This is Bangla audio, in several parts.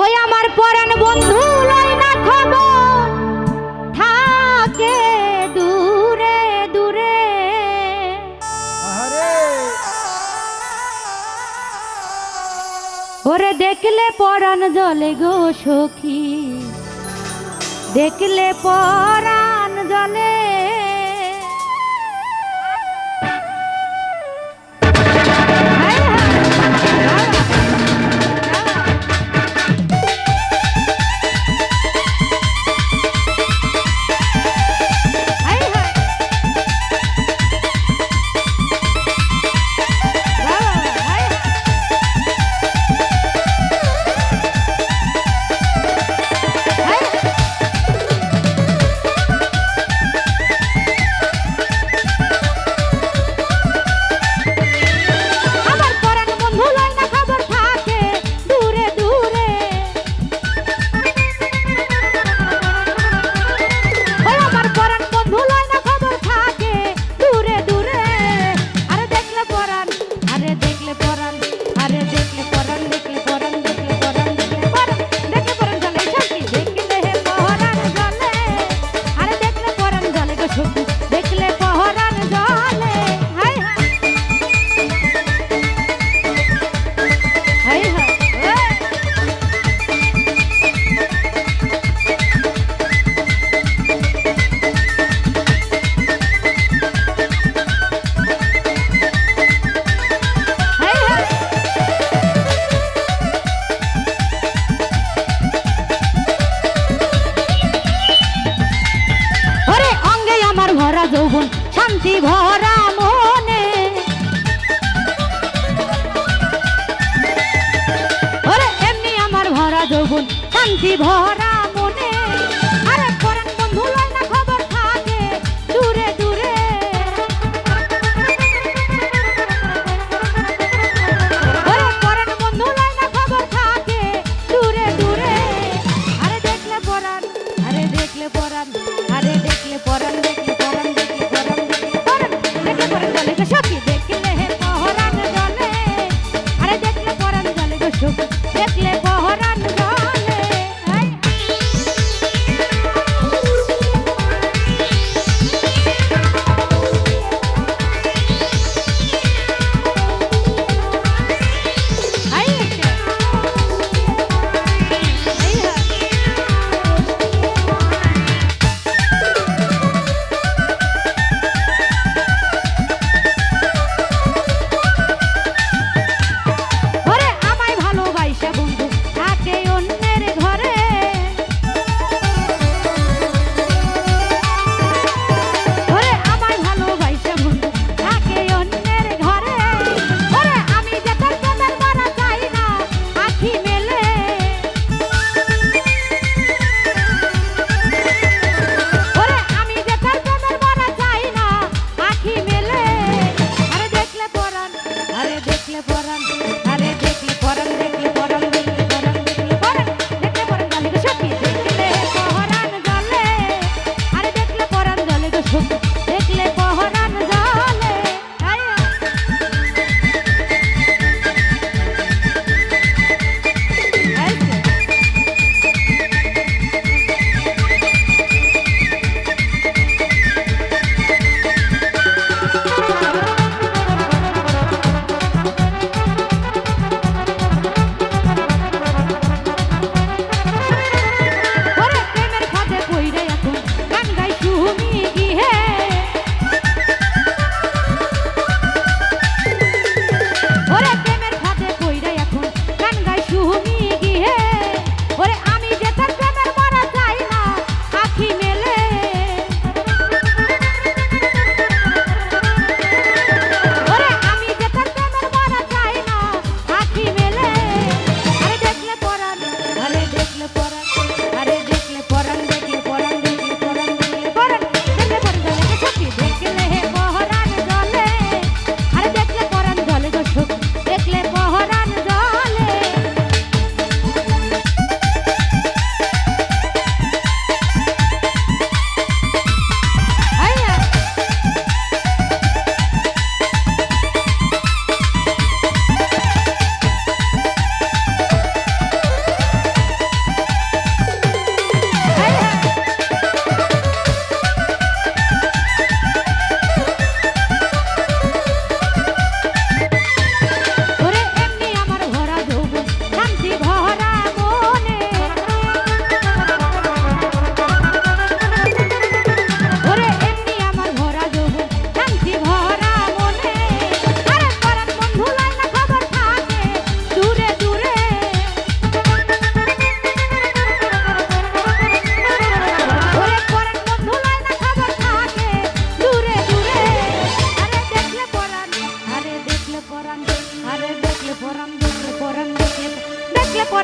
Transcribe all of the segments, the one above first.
ওই আমার পরাণ বন্ধু লয় না খবর, থাকে দূরে দূরে। ওরে দেখলে পরাণ জলে গো সখী, দেখলে পরাণ জলে। যৌবন শান্তি ভরা মনে, ওরে এমনি আমার ভরা যৌবন শান্তি ভরা মনে। আরে পরাণ বন্ধু লয় না খবর, থাকে দূরে দূরে। ওরে পরাণ বন্ধু লয় না খবর, থাকে দূরে দূরে। আরে দেখলে পরাণ, আরে দেখলে পরাণ, আরে দেখলে পরাণ, দেখলে সখী দেখলে পহরান জলে। আরে দেখলে পরাণ জলে গো সখী, দেখলে পহরান জলে।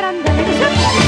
পরাণ জানে